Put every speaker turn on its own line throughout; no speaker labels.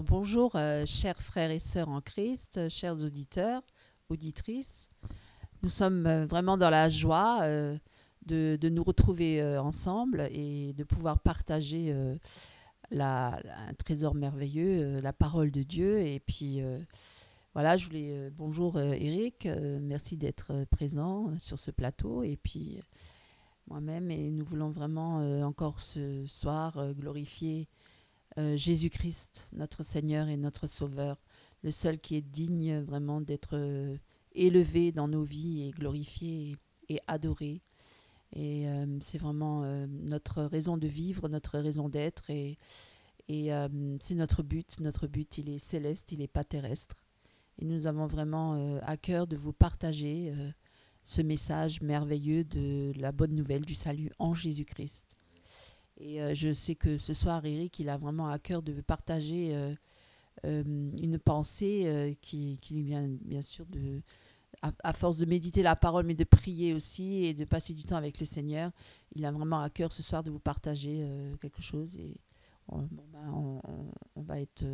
Alors bonjour, chers frères et sœurs en Christ, chers auditeurs, auditrices. Nous sommes vraiment dans la joie de nous retrouver ensemble et de pouvoir partager un trésor merveilleux, la parole de Dieu. Et puis voilà, je voulais bonjour Eric, merci d'être présent sur ce plateau. Et puis moi-même, et nous voulons vraiment encore ce soir glorifier Jésus-Christ, notre Seigneur et notre Sauveur, le seul qui est digne vraiment d'être élevé dans nos vies et glorifié et adoré. Et c'est vraiment notre raison de vivre, notre raison d'être. Et c'est notre but. Notre but, il est céleste, il n'est pas terrestre. Et nous avons vraiment à cœur de vous partager ce message merveilleux de la bonne nouvelle du salut en Jésus-Christ. Et je sais que ce soir, Eric, il a vraiment à cœur de partager une pensée qui lui vient bien sûr à force de méditer la parole, mais de prier aussi et de passer du temps avec le Seigneur. Il a vraiment à cœur ce soir de vous partager quelque chose. Et on va être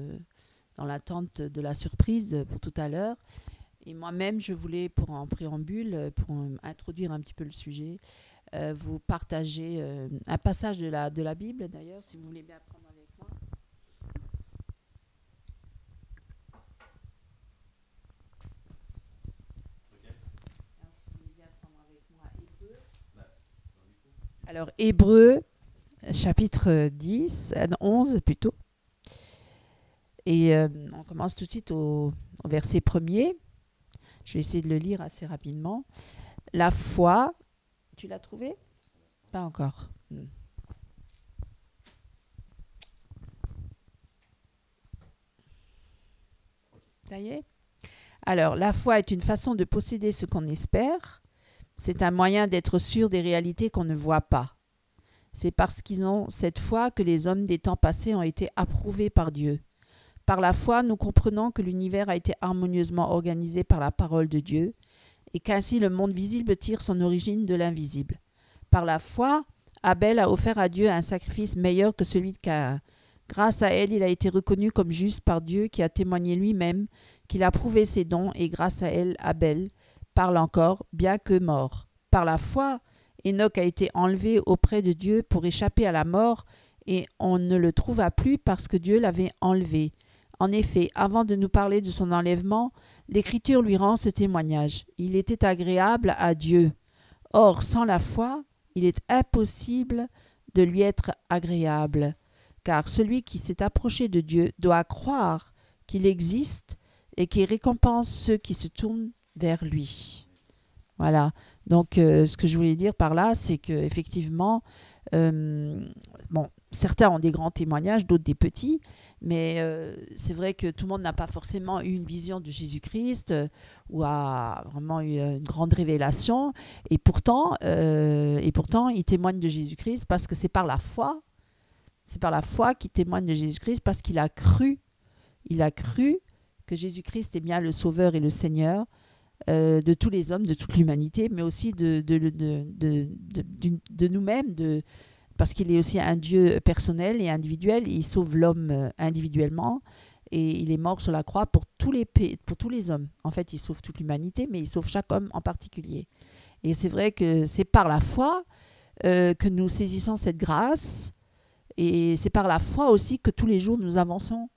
dans l'attente de la surprise pour tout à l'heure. Et moi-même, je voulais, en préambule, pour introduire un petit peu le sujet, vous partager un passage de la Bible, d'ailleurs, si vous voulez bien prendre avec moi. Okay. Alors, si vous voulez bien prendre avec moi Hébreu. Alors, Hébreu, chapitre 11 plutôt. Et on commence tout de suite au verset 1er. Je vais essayer de le lire assez rapidement. La foi... Tu l'as trouvé? Pas encore. Ça y est? Alors, la foi est une façon de posséder ce qu'on espère. C'est un moyen d'être sûr des réalités qu'on ne voit pas. C'est parce qu'ils ont cette foi que les hommes des temps passés ont été approuvés par Dieu. Par la foi, nous comprenons que l'univers a été harmonieusement organisé par la parole de Dieu et qu'ainsi le monde visible tire son origine de l'invisible. Par la foi, Abel a offert à Dieu un sacrifice meilleur que celui de Caïn. Grâce à elle, il a été reconnu comme juste par Dieu qui a témoigné lui-même qu'il a prouvé ses dons et grâce à elle, Abel parle encore, bien que mort. Par la foi, Enoch a été enlevé auprès de Dieu pour échapper à la mort et on ne le trouva plus parce que Dieu l'avait enlevé. En effet, avant de nous parler de son enlèvement, l'Écriture lui rend ce témoignage. Il était agréable à Dieu. Or, sans la foi, il est impossible de lui être agréable, car celui qui s'est approché de Dieu doit croire qu'il existe et qu'il récompense ceux qui se tournent vers lui. Voilà. Donc, ce que je voulais dire par là, c'est qu'effectivement, certains ont des grands témoignages, d'autres des petits, mais c'est vrai que tout le monde n'a pas forcément eu une vision de Jésus-Christ ou a vraiment eu une grande révélation. Et pourtant, ils témoignent de Jésus-Christ parce que c'est par la foi. C'est par la foi qu'ils témoignent de Jésus-Christ parce qu'il a cru. Il a cru que Jésus-Christ est bien le Sauveur et le Seigneur de tous les hommes, de toute l'humanité, mais aussi de nous-mêmes, parce qu'il est aussi un Dieu personnel et individuel. Il sauve l'homme individuellement et il est mort sur la croix pour tous les hommes. En fait, il sauve toute l'humanité, mais il sauve chaque homme en particulier. Et c'est vrai que c'est par la foi que nous saisissons cette grâce et c'est par la foi aussi que tous les jours nous avançons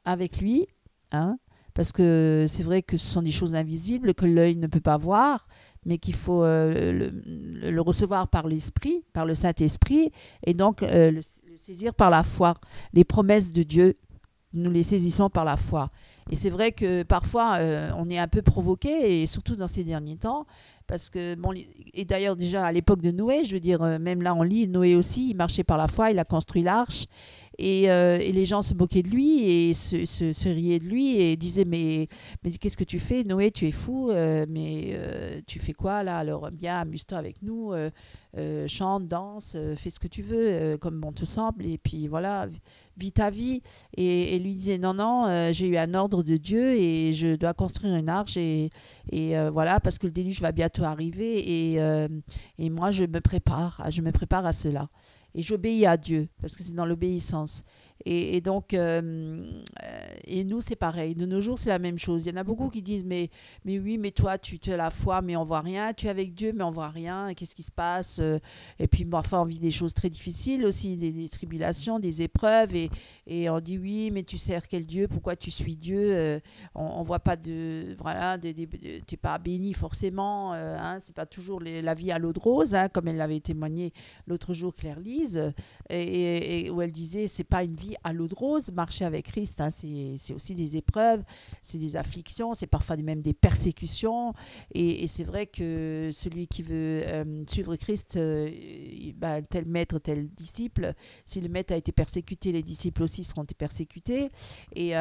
avec lui, hein, parce que c'est vrai que ce sont des choses invisibles que l'œil ne peut pas voir, mais qu'il faut le recevoir par l'Esprit, par le Saint-Esprit, et donc le saisir par la foi. Les promesses de Dieu, nous les saisissons par la foi. Et c'est vrai que parfois, on est un peu provoqué, et surtout dans ces derniers temps, parce que, et d'ailleurs déjà à l'époque de Noé, je veux dire, même là on lit, Noé aussi, il marchait par la foi, il a construit l'arche, et les gens se moquaient de lui et se riaient de lui et disaient mais qu'est-ce que tu fais, Noé, tu es fou, tu fais quoi là? Alors bien, amuse-toi avec nous, chante, danse, fais ce que tu veux, comme bon te semble, et puis voilà, vis ta vie. Et lui disait non, j'ai eu un ordre de Dieu et je dois construire une arche et voilà, parce que le déluge va bientôt arriver et moi je me prépare à cela. Et j'obéis à Dieu, parce que c'est dans l'obéissance. Et donc, et nous, c'est pareil. De nos jours, c'est la même chose. Il y en a beaucoup qui disent, mais oui, mais toi, tu as la foi, mais on voit rien. Tu es avec Dieu, mais on voit rien. Qu'est-ce qui se passe? Et puis, parfois, on vit des choses très difficiles aussi, des tribulations, des épreuves. Et on dit, oui, mais tu sers quel Dieu? Pourquoi tu suis Dieu? On voit pas de... Voilà, t'es pas béni forcément. Hein, c'est pas toujours la vie à l'eau de rose, hein, comme elle l'avait témoigné l'autre jour, Claire Lise, et où elle disait, c'est pas une vie à l'eau de rose, marcher avec Christ, hein, c'est aussi des épreuves, c'est des afflictions, c'est parfois même des persécutions, et c'est vrai que celui qui veut suivre Christ, tel maître, tel disciple, si le maître a été persécuté, les disciples aussi seront persécutés, et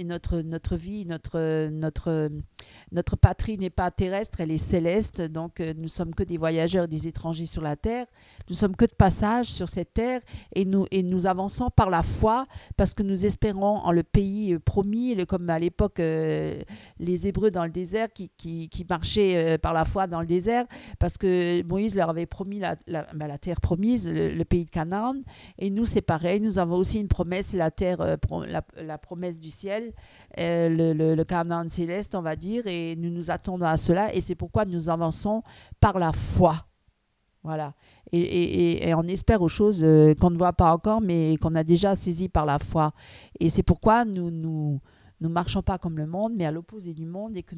notre vie, notre patrie n'est pas terrestre, elle est céleste, donc nous sommes que des voyageurs, des étrangers sur la terre, nous sommes que de passage sur cette terre, et nous avançons par la foi, parce que nous espérons en le pays promis, comme à l'époque les Hébreux dans le désert qui marchaient par la foi dans le désert, parce que Moïse leur avait promis la terre promise, le pays de Canaan, et nous c'est pareil, nous avons aussi une promesse, la terre, la promesse du ciel, le Canaan céleste, on va dire, et nous nous attendons à cela, et c'est pourquoi nous avançons par la foi. Voilà. Et on espère aux choses qu'on ne voit pas encore, mais qu'on a déjà saisies par la foi. Et c'est pourquoi nous marchons pas comme le monde, mais à l'opposé du monde, et que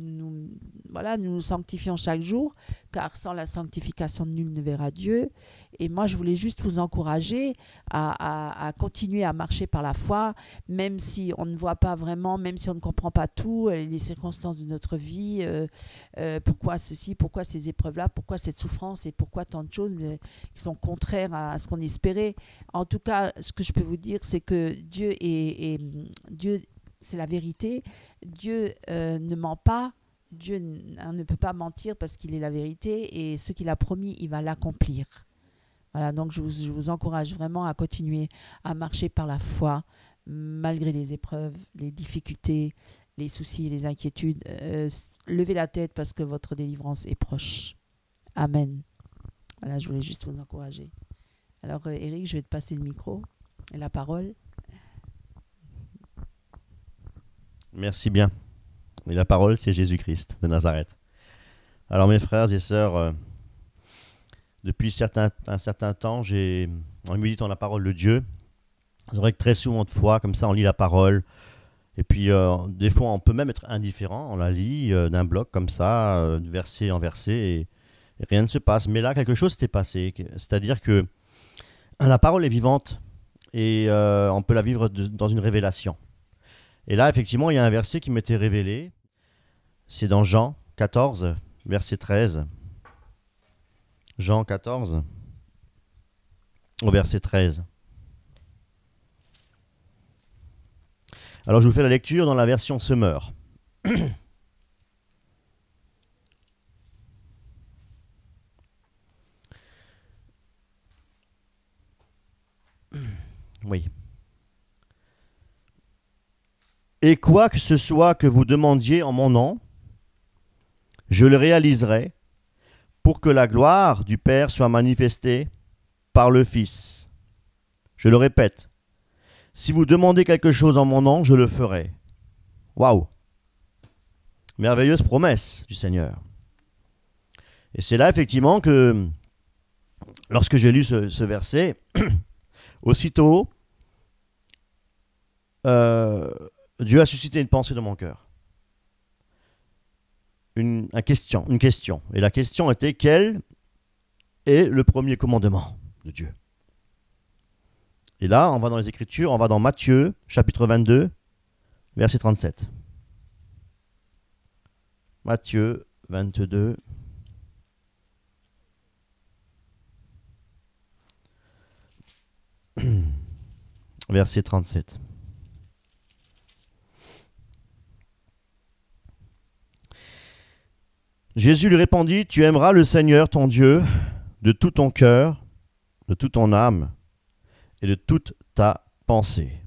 voilà, nous nous sanctifions chaque jour, car sans la sanctification, nul ne verra Dieu. Et moi, je voulais juste vous encourager à continuer à marcher par la foi, même si on ne voit pas vraiment, même si on ne comprend pas tout, les circonstances de notre vie, pourquoi ceci, pourquoi ces épreuves-là, pourquoi cette souffrance, et pourquoi tant de choses qui sont contraires à ce qu'on espérait. En tout cas, ce que je peux vous dire, c'est que Dieu c'est la vérité. Dieu ne ment pas. Dieu ne peut pas mentir parce qu'il est la vérité, et ce qu'il a promis, il va l'accomplir. Voilà, donc je vous encourage vraiment à continuer à marcher par la foi, malgré les épreuves, les difficultés, les soucis, les inquiétudes. Levez la tête parce que votre délivrance est proche. Amen. Voilà, je voulais juste vous encourager. Alors, Eric, je vais te passer le micro et la parole.
Merci bien. Et la parole, c'est Jésus-Christ de Nazareth. Alors mes frères et sœurs, depuis un certain temps, en méditant la parole de Dieu, c'est vrai que très souvent de fois, comme ça, on lit la parole, et puis des fois, on peut même être indifférent, on la lit d'un bloc comme ça, de verset en verset, et rien ne se passe. Mais là, quelque chose s'était passé, c'est-à-dire que la parole est vivante, et on peut la vivre dans une révélation. Et là, effectivement, il y a un verset qui m'était révélé. C'est dans Jean 14, verset 13. Jean 14, au verset 13. Alors, je vous fais la lecture dans la version Semeur. Oui. Et quoi que ce soit que vous demandiez en mon nom, je le réaliserai pour que la gloire du Père soit manifestée par le Fils. Je le répète, si vous demandez quelque chose en mon nom, je le ferai. Waouh! Merveilleuse promesse du Seigneur. Et c'est là effectivement que, lorsque j'ai lu ce verset, aussitôt, Dieu a suscité une pensée dans mon cœur. Une question. Et la question était, quel est le premier commandement de Dieu? Et là, on va dans les Écritures, on va dans Matthieu, chapitre 22, verset 37. Matthieu 22, verset 37. Jésus lui répondit, tu aimeras le Seigneur ton Dieu de tout ton cœur, de toute ton âme et de toute ta pensée.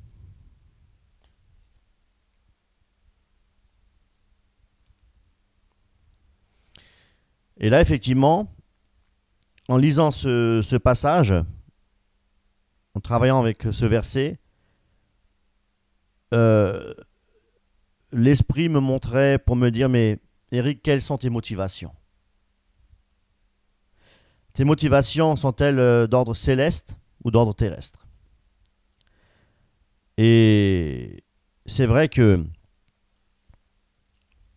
Et là, effectivement, en lisant ce passage, en travaillant avec ce verset, euh, l'esprit me montrait pour me dire, mais Eric, quelles sont tes motivations? Tes motivations sont-elles d'ordre céleste ou d'ordre terrestre? Et c'est vrai que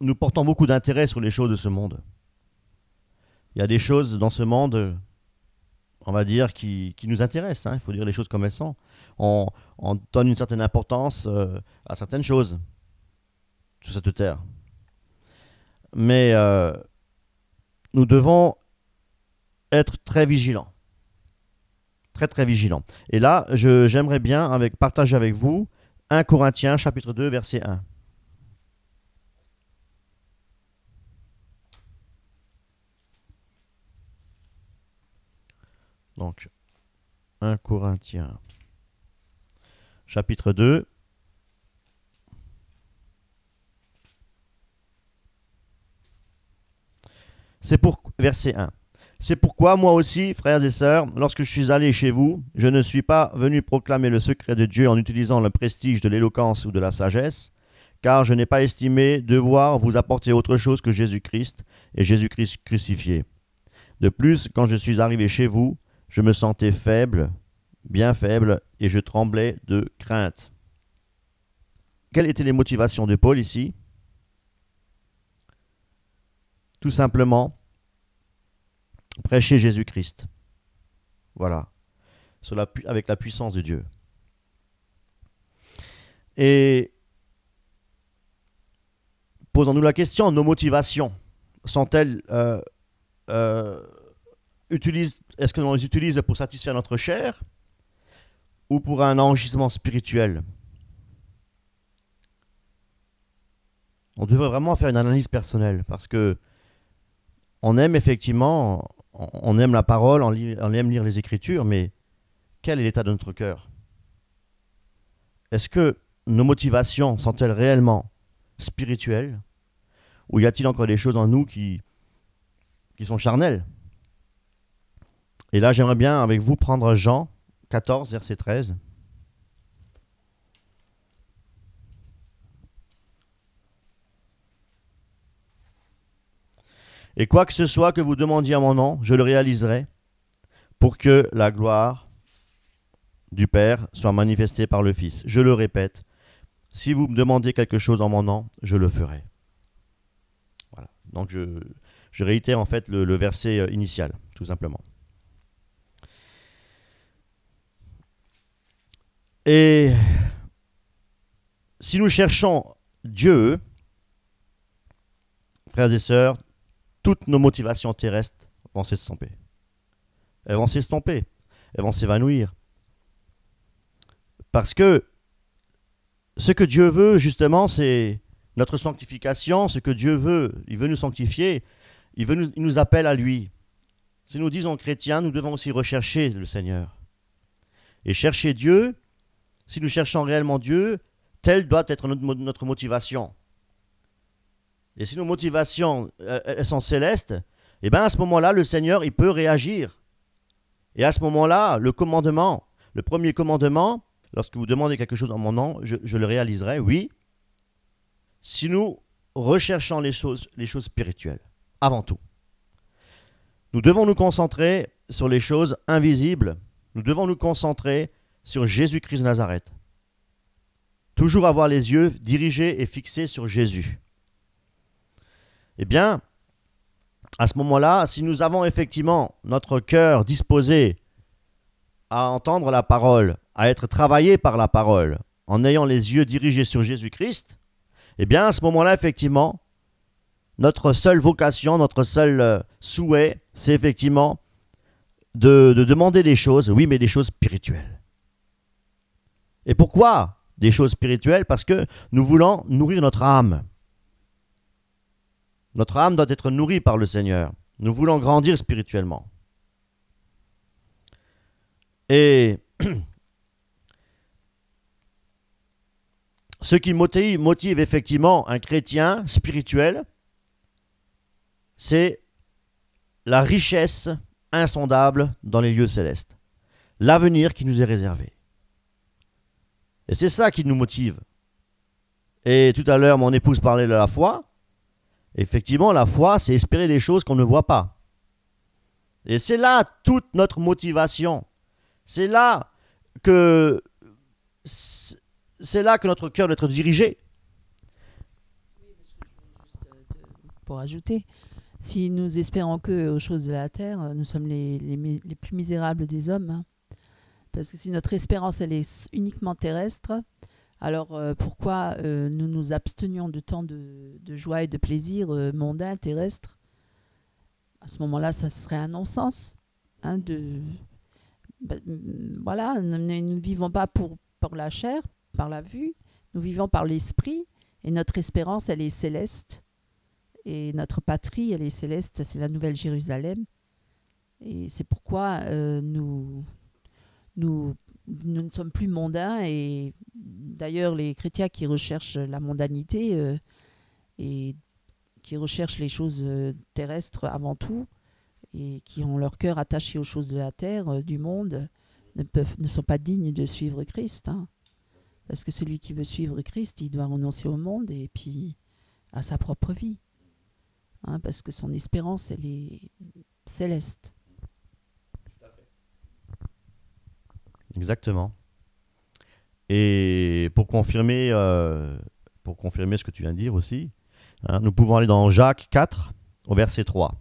nous portons beaucoup d'intérêt sur les choses de ce monde. Il y a des choses dans ce monde, on va dire, qui nous intéressent. Il faut dire les choses comme elles sont. On donne une certaine importance à certaines choses sur cette terre. Mais nous devons être très vigilants. Très très vigilants. Et là, j'aimerais bien partager avec vous 1 Corinthiens chapitre 2 verset 1. Donc, 1 Corinthiens, chapitre 2. Verset 1. C'est pourquoi moi aussi, frères et sœurs, lorsque je suis allé chez vous, je ne suis pas venu proclamer le secret de Dieu en utilisant le prestige de l'éloquence ou de la sagesse, car je n'ai pas estimé devoir vous apporter autre chose que Jésus-Christ et Jésus-Christ crucifié. De plus, quand je suis arrivé chez vous, je me sentais faible, bien faible, et je tremblais de crainte. Quelles étaient les motivations de Paul ici? Tout simplement, prêcher Jésus-Christ. Voilà. Avec la puissance de Dieu. Et posons-nous la question, nos motivations sont-elles est-ce que l'on les utilise pour satisfaire notre chair ou pour un enrichissement spirituel? On devrait vraiment faire une analyse personnelle parce que on aime effectivement, on aime la parole, on aime lire les Écritures, mais quel est l'état de notre cœur? Est-ce que nos motivations sont-elles réellement spirituelles ou y a-t-il encore des choses en nous qui sont charnelles? Et là, j'aimerais bien avec vous prendre Jean 14, verset 13. Et quoi que ce soit que vous demandiez en mon nom, je le réaliserai pour que la gloire du Père soit manifestée par le Fils. Je le répète, si vous me demandez quelque chose en mon nom, je le ferai. Voilà. Donc je réitère en fait le verset initial, tout simplement. Et si nous cherchons Dieu, frères et sœurs, toutes nos motivations terrestres vont s'estomper. Elles vont s'estomper, elles vont s'évanouir. Parce que ce que Dieu veut, justement, c'est notre sanctification. Ce que Dieu veut, il veut nous sanctifier, il nous appelle à lui. Si nous disons chrétiens, nous devons aussi rechercher le Seigneur. Et chercher Dieu, si nous cherchons réellement Dieu, telle doit être notre motivation. Et si nos motivations elles sont célestes, et bien à ce moment-là, le Seigneur, il peut réagir. Et à ce moment-là, le premier commandement, lorsque vous demandez quelque chose en mon nom, je le réaliserai, oui. Si nous recherchons les choses spirituelles, avant tout. Nous devons nous concentrer sur les choses invisibles. Nous devons nous concentrer sur Jésus-Christ de Nazareth. Toujours avoir les yeux dirigés et fixés sur Jésus. Eh bien, à ce moment-là, si nous avons effectivement notre cœur disposé à entendre la parole, à être travaillé par la parole, en ayant les yeux dirigés sur Jésus-Christ, eh bien, à ce moment-là, effectivement, notre seule vocation, notre seul souhait, c'est effectivement de demander des choses, oui, mais des choses spirituelles. Et pourquoi des choses spirituelles? Parce que nous voulons nourrir notre âme. Notre âme doit être nourrie par le Seigneur. Nous voulons grandir spirituellement. Et ce qui motive effectivement un chrétien spirituel, c'est la richesse insondable dans les lieux célestes. L'avenir qui nous est réservé. Et c'est ça qui nous motive. Et tout à l'heure, mon épouse parlait de la foi. Effectivement, la foi, c'est espérer des choses qu'on ne voit pas. Et c'est là toute notre motivation. C'est là que notre cœur doit être dirigé.
Pour ajouter, si nous espérons que aux choses de la terre, nous sommes les plus misérables des hommes. Hein. Parce que si notre espérance elle est uniquement terrestre, alors pourquoi nous nous abstenions de tant de joie et de plaisir mondains, terrestres? À ce moment-là, ça serait un non-sens. Hein, voilà, nous ne vivons pas par la chair, par la vue, nous vivons par l'esprit, et notre espérance, elle est céleste. Et notre patrie, elle est céleste, c'est la Nouvelle Jérusalem. Et c'est pourquoi nous ne sommes plus mondains. Et d'ailleurs, les chrétiens qui recherchent la mondanité et qui recherchent les choses terrestres avant tout, et qui ont leur cœur attaché aux choses de la terre, du monde, ne sont pas dignes de suivre Christ. Hein. Parce que celui qui veut suivre Christ, il doit renoncer au monde et puis à sa propre vie. Hein, parce que son espérance, elle est céleste.
Exactement. Et pour confirmer ce que tu viens de dire aussi, hein, nous pouvons aller dans Jacques 4, au verset 3.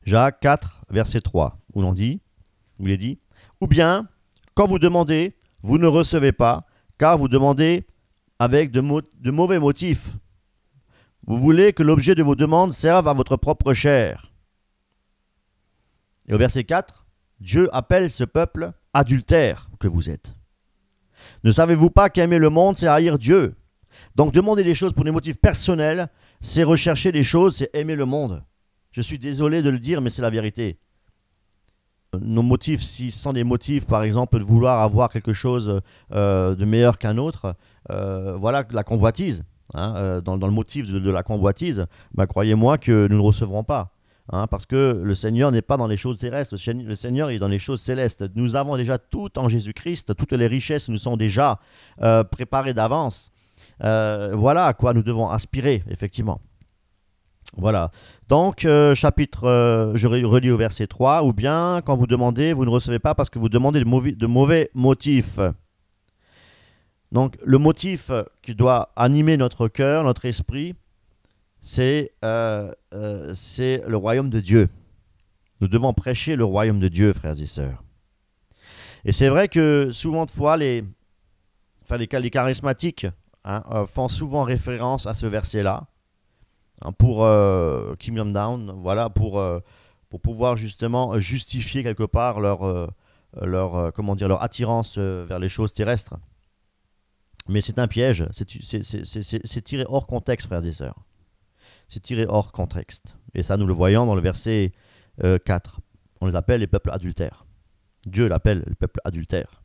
Jacques 4, verset 3, où il est dit, « Ou bien, quand vous demandez, vous ne recevez pas, car vous demandez avec de mauvais motifs. Vous voulez que l'objet de vos demandes serve à votre propre chair. » Et au verset 4, Dieu appelle ce peuple adultère que vous êtes. Ne savez-vous pas qu'aimer le monde, c'est haïr Dieu? Donc demander des choses pour des motifs personnels, c'est rechercher des choses, c'est aimer le monde. Je suis désolé de le dire, mais c'est la vérité. Nos motifs, si ce sont des motifs, par exemple, de vouloir avoir quelque chose de meilleur qu'un autre, voilà la convoitise. Hein, dans le motif de la convoitise, croyez-moi que nous ne recevrons pas. Hein, parce que le Seigneur n'est pas dans les choses terrestres, le Seigneur est dans les choses célestes. Nous avons déjà tout en Jésus-Christ, toutes les richesses nous sont déjà préparées d'avance. Voilà à quoi nous devons aspirer, effectivement. Voilà. Donc, je relis au verset 3, « Ou bien, quand vous demandez, vous ne recevez pas parce que vous demandez de mauvais motifs. » Donc, le motif qui doit animer notre cœur, notre esprit, c'est le royaume de Dieu. Nous devons prêcher le royaume de Dieu, frères et sœurs. Et c'est vrai que souvent de fois, les charismatiques font souvent référence à ce verset-là, hein, pour Kingdom Down, voilà, pour pouvoir justement justifier quelque part leur attirance vers les choses terrestres. Mais c'est un piège, c'est tiré hors contexte, frères et sœurs. C'est tiré hors contexte. Et ça, nous le voyons dans le verset 4. On les appelle les peuples adultères. Dieu l'appelle le peuple adultère.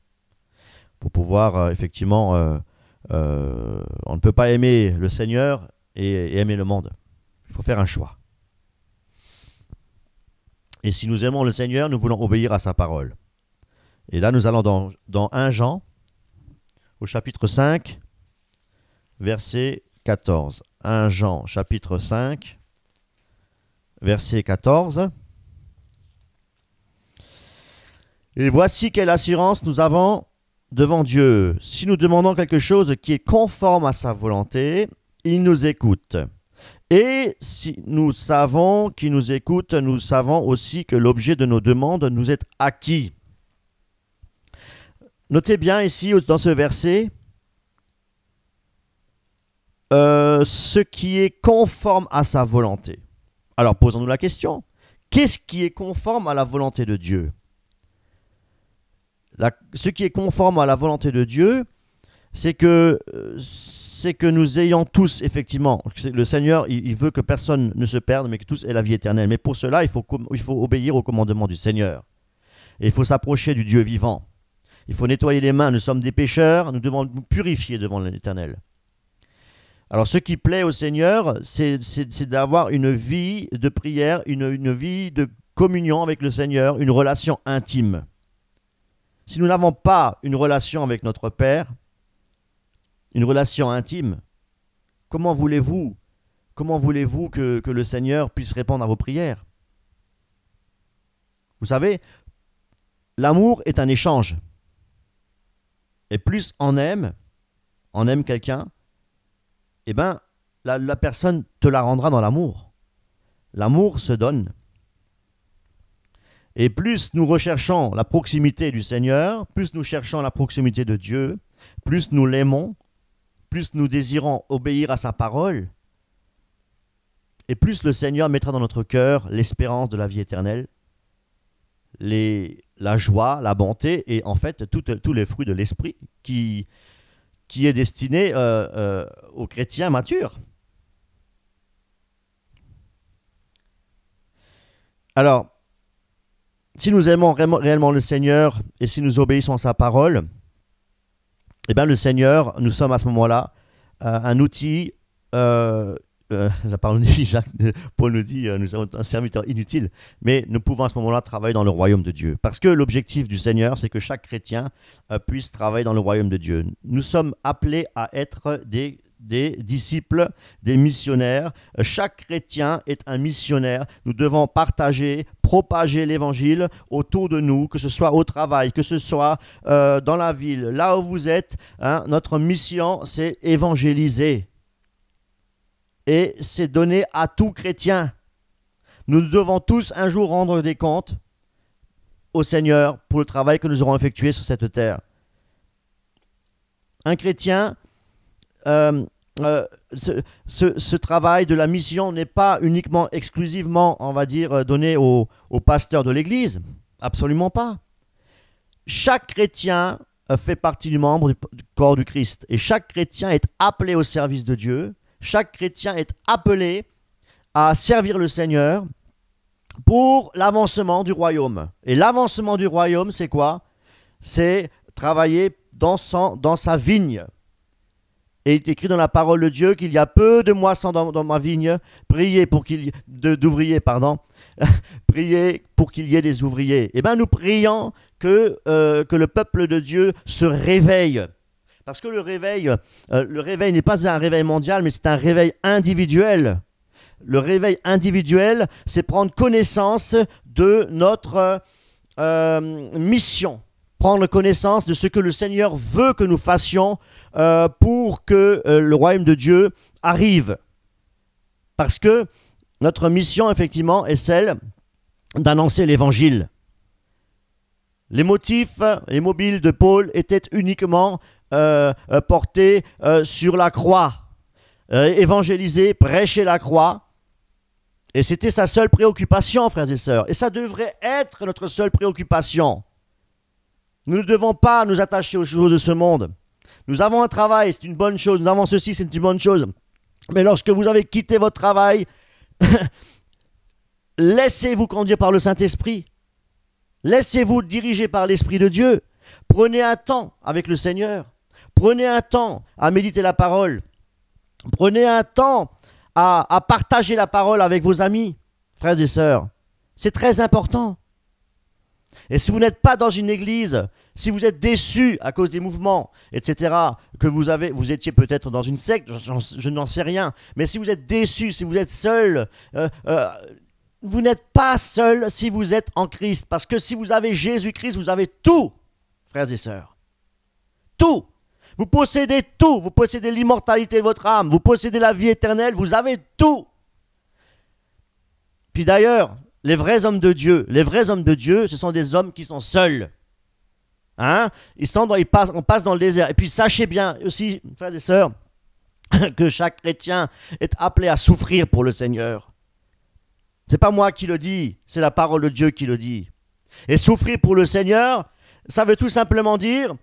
Pour pouvoir, effectivement, on ne peut pas aimer le Seigneur et aimer le monde. Il faut faire un choix. Et si nous aimons le Seigneur, nous voulons obéir à sa parole. Et là, nous allons dans 1 Jean, au chapitre 5, verset 14. 1 Jean, chapitre 5, verset 14. Et voici quelle assurance nous avons devant Dieu. Si nous demandons quelque chose qui est conforme à sa volonté, il nous écoute. Et si nous savons qu'il nous écoute, nous savons aussi que l'objet de nos demandes nous est acquis. Notez bien ici, dans ce verset, ce qui est conforme à sa volonté. Alors, posons-nous la question. Qu'est-ce qui est conforme à la volonté de Dieu? Ce qui est conforme à la volonté de Dieu, c'est que nous ayons tous, effectivement, le Seigneur, il veut que personne ne se perde, mais que tous aient la vie éternelle. Mais pour cela, il faut obéir au commandement du Seigneur. Et il faut s'approcher du Dieu vivant. Il faut nettoyer les mains. Nous sommes des pécheurs, nous devons nous purifier devant l'Éternel. Alors, ce qui plaît au Seigneur, c'est d'avoir une vie de prière, une vie de communion avec le Seigneur, une relation intime. Si nous n'avons pas une relation avec notre Père, une relation intime, comment voulez-vous que le Seigneur puisse répondre à vos prières? Vous savez, l'amour est un échange. Et plus on aime quelqu'un, eh ben, la personne te la rendra dans l'amour. L'amour se donne. Et plus nous recherchons la proximité du Seigneur, plus nous cherchons la proximité de Dieu, plus nous l'aimons, plus nous désirons obéir à sa parole, et plus le Seigneur mettra dans notre cœur l'espérance de la vie éternelle, la joie, la bonté, et en fait tous les fruits de l'esprit qui est destiné aux chrétiens matures. Alors, si nous aimons réellement le Seigneur et si nous obéissons à sa parole, eh bien le Seigneur, nous sommes à ce moment-là un outil, la parole nous dit, Paul nous dit, nous sommes un serviteur inutile, mais nous pouvons à ce moment-là travailler dans le royaume de Dieu. Parce que l'objectif du Seigneur, c'est que chaque chrétien puisse travailler dans le royaume de Dieu. Nous sommes appelés à être des disciples, des missionnaires. Chaque chrétien est un missionnaire. Nous devons partager, propager l'évangile autour de nous, que ce soit au travail, que ce soit dans la ville, là où vous êtes. Hein, notre mission, c'est évangéliser. Et c'est donné à tout chrétien. Nous devons tous un jour rendre des comptes au Seigneur pour le travail que nous aurons effectué sur cette terre. Un chrétien, ce travail de la mission n'est pas uniquement, exclusivement, on va dire, donné aux pasteurs de l'Église. Absolument pas. Chaque chrétien fait partie du membre du corps du Christ. Et chaque chrétien est appelé au service de Dieu. Chaque chrétien est appelé à servir le Seigneur pour l'avancement du royaume. Et l'avancement du royaume, c'est quoi? C'est travailler dans sa vigne. Et il est écrit dans la parole de Dieu qu'il y a peu de moissons dans ma vigne. Priez pour d'ouvriers, pardon. Priez pour qu'il y ait des ouvriers. Eh bien, nous prions que le peuple de Dieu se réveille. Parce que le réveil n'est pas un réveil mondial, mais c'est un réveil individuel. Le réveil individuel, c'est prendre connaissance de notre mission. Prendre connaissance de ce que le Seigneur veut que nous fassions pour que le royaume de Dieu arrive. Parce que notre mission, effectivement, est celle d'annoncer l'évangile. Les motifs, les mobiles de Paul étaient uniquement portés sur la croix. Évangéliser, prêcher la croix. Et c'était sa seule préoccupation, frères et sœurs. Et ça devrait être notre seule préoccupation. Nous ne devons pas nous attacher aux choses de ce monde. Nous avons un travail, c'est une bonne chose. Nous avons ceci, c'est une bonne chose. Mais lorsque vous avez quitté votre travail, laissez-vous conduire par le Saint-Esprit. Laissez-vous diriger par l'Esprit de Dieu. Prenez un temps avec le Seigneur. Prenez un temps à méditer la parole. Prenez un temps à partager la parole avec vos amis, frères et sœurs. C'est très important. Et si vous n'êtes pas dans une église, si vous êtes déçu à cause des mouvements, etc., que vous étiez peut-être dans une secte, je n'en sais rien, mais si vous êtes déçu, si vous êtes seul, vous n'êtes pas seul si vous êtes en Christ. Parce que si vous avez Jésus-Christ, vous avez tout, frères et sœurs. Tout. Vous possédez tout. Vous possédez l'immortalité de votre âme. Vous possédez la vie éternelle. Vous avez tout. Puis d'ailleurs, les vrais hommes de Dieu, ce sont des hommes qui sont seuls. Hein? On passe dans le désert. Et puis sachez bien aussi, frères et sœurs, que chaque chrétien est appelé à souffrir pour le Seigneur. C'est pas moi qui le dis, c'est la parole de Dieu qui le dit. Et souffrir pour le Seigneur, ça veut tout simplement dire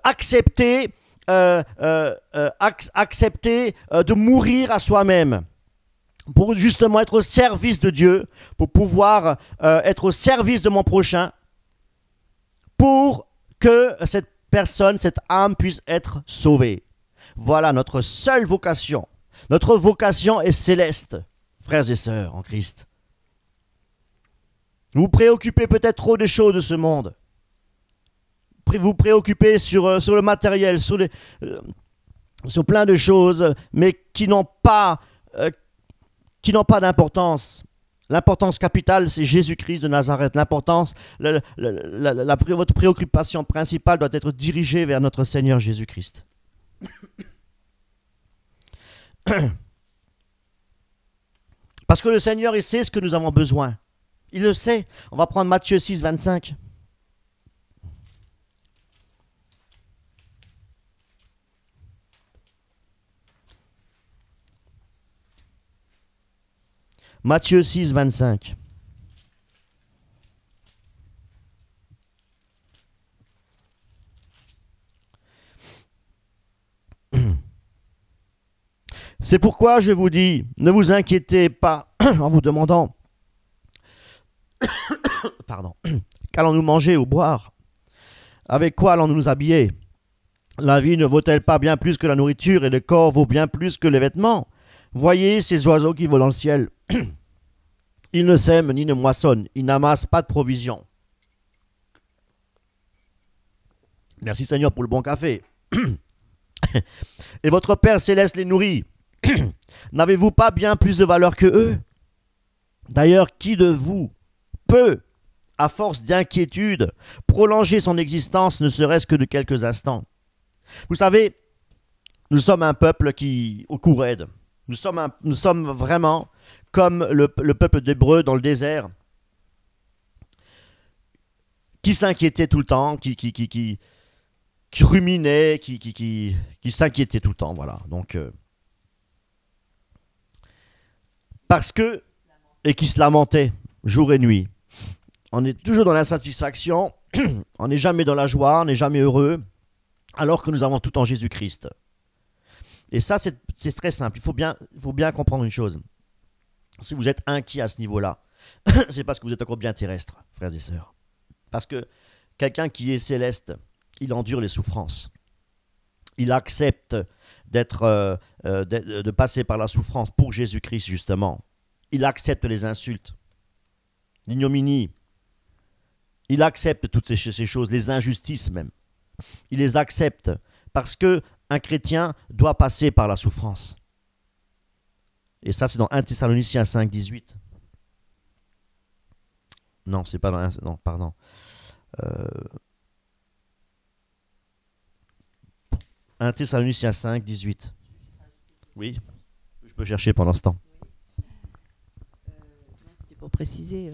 accepter de mourir à soi-même pour justement être au service de Dieu, pour pouvoir être au service de mon prochain, pour que cette personne, cette âme puisse être sauvée. Voilà notre seule vocation. Notre vocation est céleste, frères et sœurs en Christ. Vous vous préoccupez peut-être trop des choses de ce monde. vous préoccuper sur le matériel, sur plein de choses, mais qui n'ont pas d'importance. L'importance capitale, c'est Jésus-Christ de Nazareth. Votre préoccupation principale doit être dirigée vers notre Seigneur Jésus-Christ. Parce que le Seigneur, il sait ce que nous avons besoin. Il le sait. On va prendre Matthieu 6, 25. Matthieu 6, 25. C'est pourquoi je vous dis, ne vous inquiétez pas en vous demandant qu'allons-nous manger ou boire? Avec quoi allons-nous nous habiller? La vie ne vaut-elle pas bien plus que la nourriture et le corps vaut bien plus que les vêtements? Voyez ces oiseaux qui volent dans le ciel. Ils ne sèment ni ne moissonnent, ils n'amassent pas de provisions. Merci Seigneur pour le bon café. Et votre Père céleste les nourrit. N'avez-vous pas bien plus de valeur que eux? D'ailleurs, qui de vous peut, à force d'inquiétude, prolonger son existence ne serait-ce que de quelques instants? Vous savez, nous sommes un peuple au cou raide. Nous sommes vraiment comme le peuple d'Hébreu dans le désert, qui s'inquiétait tout le temps, qui ruminait, qui s'inquiétait tout le temps, voilà. Donc, parce que, et qui se lamentait jour et nuit. On est toujours dans l'insatisfaction, on n'est jamais dans la joie, on n'est jamais heureux, alors que nous avons tout en Jésus-Christ. Et ça, c'est très simple. Il faut bien comprendre une chose. Si vous êtes inquiet à ce niveau-là, c'est parce que vous êtes encore bien terrestre, frères et sœurs. Parce que quelqu'un qui est céleste, il endure les souffrances. Il accepte de passer par la souffrance pour Jésus-Christ, justement. Il accepte les insultes, l'ignominie. Il accepte toutes ces choses, les injustices même. Il les accepte parce qu'un chrétien doit passer par la souffrance. Et ça, c'est dans 1 Thessaloniciens 5, 18. Non, c'est pas dans 1... Non, pardon. 1 Thessaloniciens 5, 18. Oui, je peux chercher pendant ce temps.
C'était pour préciser,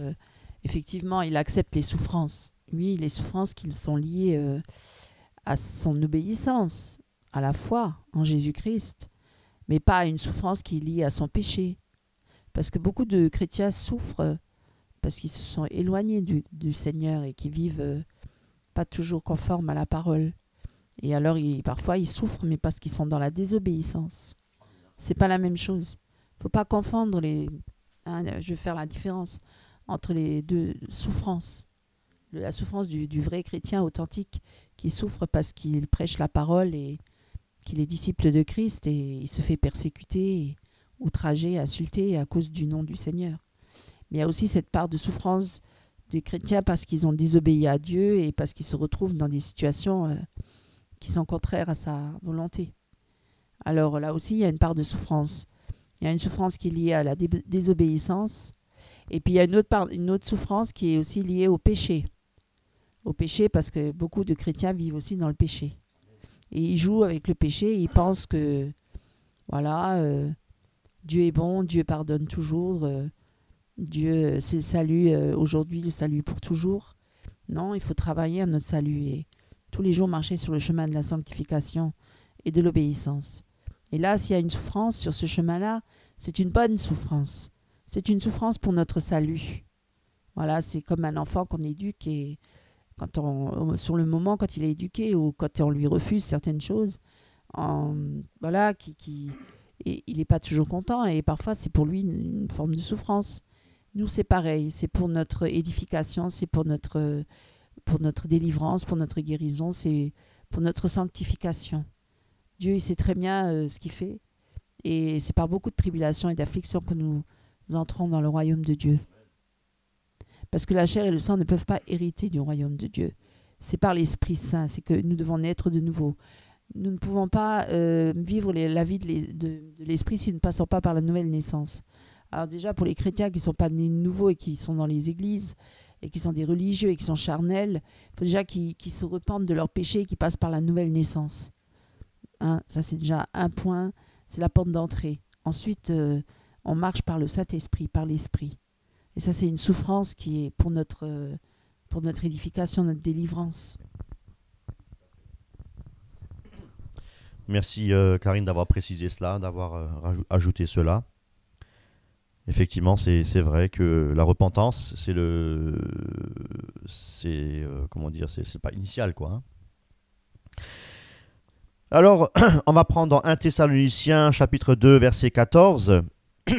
effectivement, il accepte les souffrances. Oui, les souffrances qui sont liées à son obéissance, à la foi en Jésus-Christ, mais pas à une souffrance qui est liée à son péché. Parce que beaucoup de chrétiens souffrent parce qu'ils se sont éloignés du Seigneur et qui vivent pas toujours conformes à la parole. Et alors, parfois, ils souffrent, mais parce qu'ils sont dans la désobéissance. C'est pas la même chose. Faut pas confondre je vais faire la différence entre les deux souffrances. La souffrance du vrai chrétien authentique qui souffre parce qu'il prêche la parole et qu'il est disciple de Christ et il se fait persécuter, outrager, insulter à cause du nom du Seigneur. Mais il y a aussi cette part de souffrance des chrétiens parce qu'ils ont désobéi à Dieu et parce qu'ils se retrouvent dans des situations qui sont contraires à sa volonté. Alors là aussi, il y a une part de souffrance. Il y a une souffrance qui est liée à la désobéissance. Et puis il y a une autre souffrance qui est aussi liée au péché. Au péché parce que beaucoup de chrétiens vivent aussi dans le péché. Et ils jouent avec le péché, ils pensent que voilà, Dieu est bon, Dieu pardonne toujours, Dieu c'est le salut aujourd'hui, le salut pour toujours. Non, il faut travailler à notre salut et tous les jours marcher sur le chemin de la sanctification et de l'obéissance. Et là, s'il y a une souffrance sur ce chemin-là, c'est une bonne souffrance. C'est une souffrance pour notre salut. Voilà, c'est comme un enfant qu'on éduque et sur le moment, quand il est éduqué ou quand on lui refuse certaines choses, voilà, il n'est pas toujours content et parfois c'est pour lui une forme de souffrance. Nous, c'est pareil, c'est pour notre édification, c'est pour notre délivrance, pour notre guérison, c'est pour notre sanctification. Dieu, il sait très bien ce qu'il fait et c'est par beaucoup de tribulations et d'afflictions que nous entrons dans le royaume de Dieu. Parce que la chair et le sang ne peuvent pas hériter du royaume de Dieu. c'est par l'Esprit Saint, c'est que nous devons naître de nouveau. Nous ne pouvons pas vivre la vie de l'Esprit si nous ne passons pas par la nouvelle naissance. Alors déjà, pour les chrétiens qui ne sont pas nés de nouveau et qui sont dans les églises et qui sont des religieux et qui sont charnels, il faut déjà qu'ils se repentent de leurs péchés et qu'ils passent par la nouvelle naissance. Hein, ça, c'est déjà un point, c'est la porte d'entrée. Ensuite, on marche par le Saint-Esprit, par l'Esprit. Et ça, c'est une souffrance qui est pour notre édification, notre délivrance.
Merci Karine d'avoir précisé cela, d'avoir ajouté cela. Effectivement, c'est vrai que la repentance, c'est pas initial, quoi. Hein. Alors, on va prendre dans 1 Thessaloniciens, chapitre 2, verset 14, où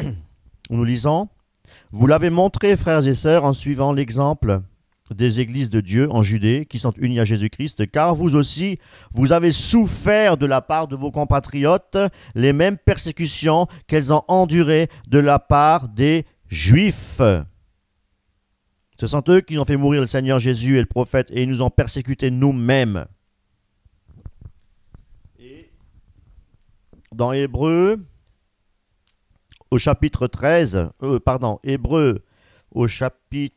nous lisons « Vous l'avez montré, frères et sœurs, en suivant l'exemple des églises de Dieu en Judée, qui sont unies à Jésus-Christ, car vous aussi, vous avez souffert de la part de vos compatriotes les mêmes persécutions qu'elles ont endurées de la part des Juifs. Ce sont eux qui ont fait mourir le Seigneur Jésus et le prophète, et ils nous ont persécutés nous-mêmes. » Et dans Hébreux, au chapitre 13, Hébreux, au chapitre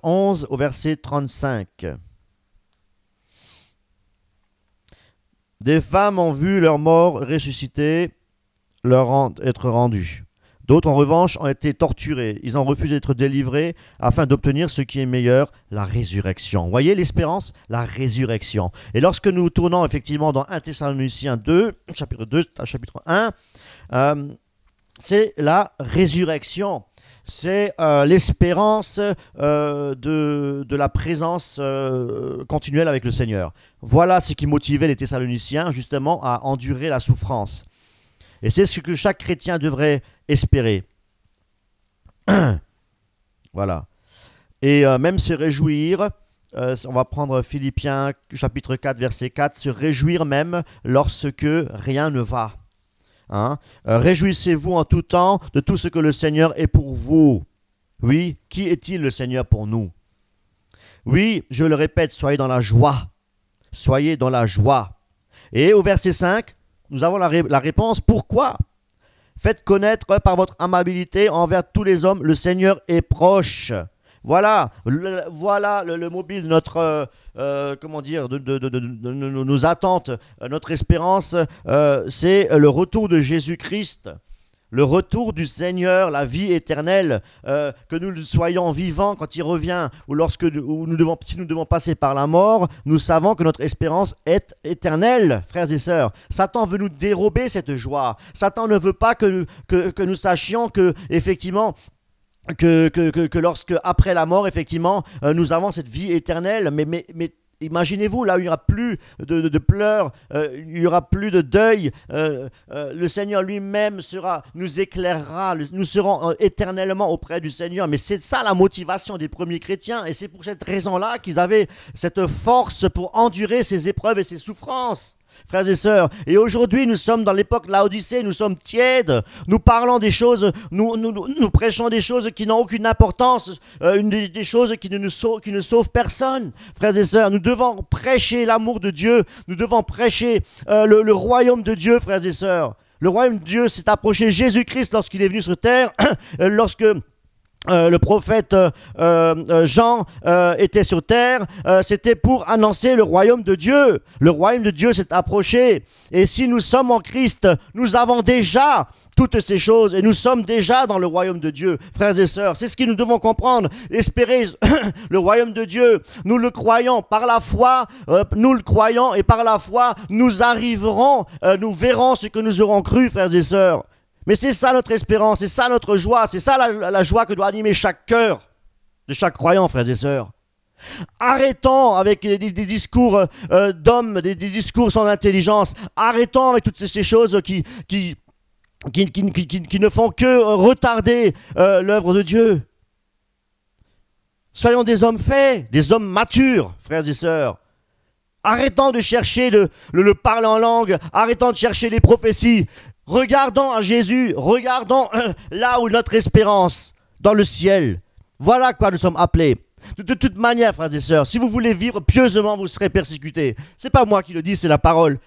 11 au verset 35. Des femmes ont vu leur mort ressusciter, être rendue. D'autres, en revanche, ont été torturés. Ils ont refusé d'être délivrés afin d'obtenir ce qui est meilleur, la résurrection. Vous voyez l'espérance? La résurrection. Et lorsque nous tournons effectivement dans 1 Thessaloniciens 2, chapitre 2, chapitre 1, c'est la résurrection. C'est l'espérance de la présence continuelle avec le Seigneur. Voilà ce qui motivait les Thessaloniciens justement à endurer la souffrance. Et c'est ce que chaque chrétien devrait espérer. Voilà. Et même se réjouir, on va prendre Philippiens chapitre 4 verset 4, se réjouir même lorsque rien ne va. Hein? Réjouissez-vous en tout temps de tout ce que le Seigneur est pour vous. Oui, qui est-il le Seigneur pour nous? Oui, je le répète, soyez dans la joie. Soyez dans la joie. Et au verset 5, nous avons la réponse. Pourquoi? Faites connaître par votre amabilité envers tous les hommes, le Seigneur est proche. Voilà, le mobile de notre, de nos attentes, notre espérance, c'est le retour de Jésus-Christ, le retour du Seigneur, la vie éternelle, que nous soyons vivants quand il revient, ou si nous devons passer par la mort, nous savons que notre espérance est éternelle, frères et sœurs. Satan veut nous dérober cette joie. Satan ne veut pas que nous sachions que, effectivement, que lorsque, après la mort, effectivement, nous avons cette vie éternelle. Mais imaginez-vous, là où il n'y aura plus de pleurs, il n'y aura plus de deuil, le Seigneur lui-même nous éclairera, nous serons éternellement auprès du Seigneur. Mais c'est ça la motivation des premiers chrétiens, et c'est pour cette raison-là qu'ils avaient cette force pour endurer ces épreuves et ces souffrances. Frères et sœurs, et aujourd'hui nous sommes dans l'époque de Laodicée, nous sommes tièdes, nous parlons des choses, nous prêchons des choses qui n'ont aucune importance, des choses qui ne sauvent personne. Frères et sœurs, nous devons prêcher l'amour de Dieu, nous devons prêcher le royaume de Dieu, frères et sœurs. Le royaume de Dieu s'est approché Jésus-Christ lorsqu'il est venu sur terre, lorsque le prophète Jean était sur terre, c'était pour annoncer le royaume de Dieu. Le royaume de Dieu s'est approché. Et si nous sommes en Christ, nous avons déjà toutes ces choses et nous sommes déjà dans le royaume de Dieu. Frères et sœurs, c'est ce que nous devons comprendre. Espérer le royaume de Dieu. Nous le croyons par la foi, nous le croyons et par la foi, nous arriverons, nous verrons ce que nous aurons cru, frères et sœurs. Mais c'est ça notre espérance, c'est ça notre joie, c'est ça la joie que doit animer chaque cœur de chaque croyant, frères et sœurs. Arrêtons avec des discours d'hommes, des discours sans intelligence. Arrêtons avec toutes ces choses qui ne font que retarder l'œuvre de Dieu. Soyons des hommes faits, des hommes matures, frères et sœurs. Arrêtons de chercher le parler en langue, arrêtons de chercher les prophéties. Regardons à Jésus, regardons là où notre espérance, dans le ciel. Voilà à quoi nous sommes appelés. De toute manière, frères et sœurs, si vous voulez vivre pieusement, vous serez persécutés. Ce n'est pas moi qui le dis, c'est la parole.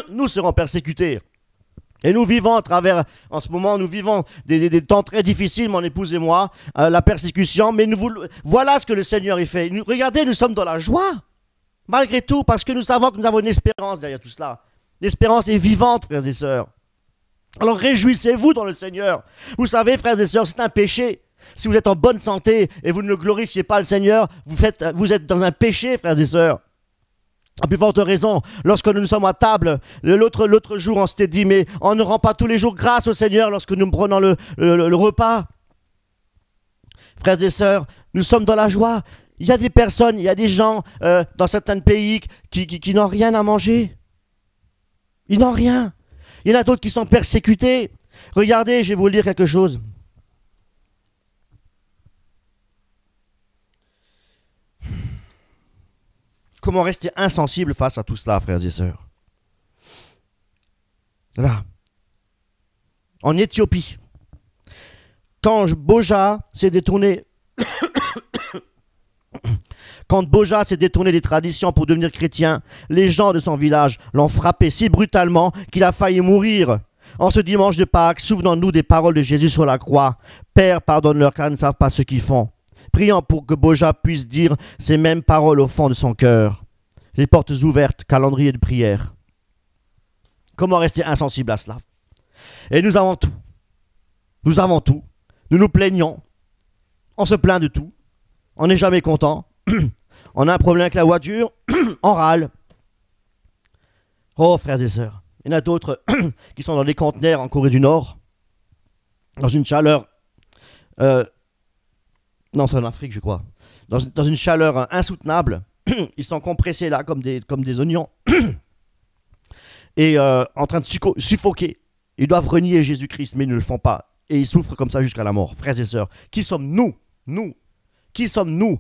Nous serons persécutés. Et nous vivons en ce moment, nous vivons des temps très difficiles, mon épouse et moi, la persécution, mais voilà ce que le Seigneur y fait. Regardez, nous sommes dans la joie, malgré tout, parce que nous savons que nous avons une espérance derrière tout cela. L'espérance est vivante, frères et sœurs. Alors réjouissez-vous dans le Seigneur. Vous savez, frères et sœurs, c'est un péché. Si vous êtes en bonne santé et vous ne glorifiez pas le Seigneur, vous êtes dans un péché, frères et sœurs. À plus forte raison, lorsque nous sommes à table, l'autre jour, on s'était dit, mais on ne rend pas tous les jours grâce au Seigneur lorsque nous prenons le repas. Frères et sœurs, nous sommes dans la joie. Il y a des personnes, il y a des gens dans certains pays qui n'ont rien à manger. Ils n'ont rien. Il y en a d'autres qui sont persécutés. Regardez, je vais vous lire quelque chose. Comment rester insensible face à tout cela, frères et sœurs? Là, en Éthiopie, quand Boja s'est détourné, des traditions pour devenir chrétien, les gens de son village l'ont frappé si brutalement qu'il a failli mourir. En ce dimanche de Pâques, souvenons-nous des paroles de Jésus sur la croix. Père, pardonne-leur car ils ne savent pas ce qu'ils font. Prions pour que Boja puisse dire ces mêmes paroles au fond de son cœur. Les portes ouvertes, calendrier de prière. Comment rester insensible à cela? Et nous avons tout. Nous avons tout. Nous nous plaignons. On se plaint de tout. On n'est jamais content. On a un problème avec la voiture. On râle. Oh, frères et sœurs. Il y en a d'autres qui sont dans des conteneurs en Corée du Nord. Dans une chaleur... non, c'est en Afrique, je crois. Dans une chaleur insoutenable. Ils sont compressés là comme des oignons. Et en train de suffoquer. Ils doivent renier Jésus-Christ, mais ils ne le font pas. Et ils souffrent comme ça jusqu'à la mort. Frères et sœurs, qui sommes-nous? Nous. Qui sommes-nous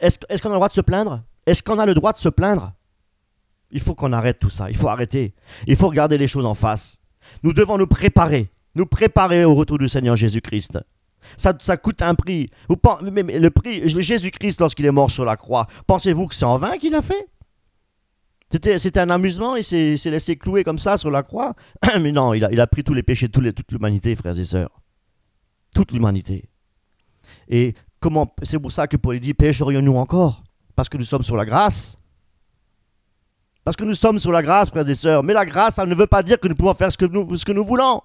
Est-ce qu'on a le droit de se plaindre? Est-ce qu'on a le droit de se plaindre? Il faut qu'on arrête tout ça. Il faut arrêter. Il faut regarder les choses en face. Nous devons nous préparer au retour du Seigneur Jésus-Christ. Ça coûte un prix. Mais le prix, Jésus-Christ, lorsqu'il est mort sur la croix, pensez-vous que c'est en vain qu'il a fait? C'était un amusement, il s'est laissé clouer comme ça sur la croix. Mais non, il a pris tous les péchés de toute l'humanité, frères et sœurs. Toute l'humanité. Et c'est pour ça que Paul dit, pécherions-nous encore? Parce que nous sommes sur la grâce. Parce que nous sommes sur la grâce, frères et sœurs. Mais la grâce, ça ne veut pas dire que nous pouvons faire ce que nous voulons.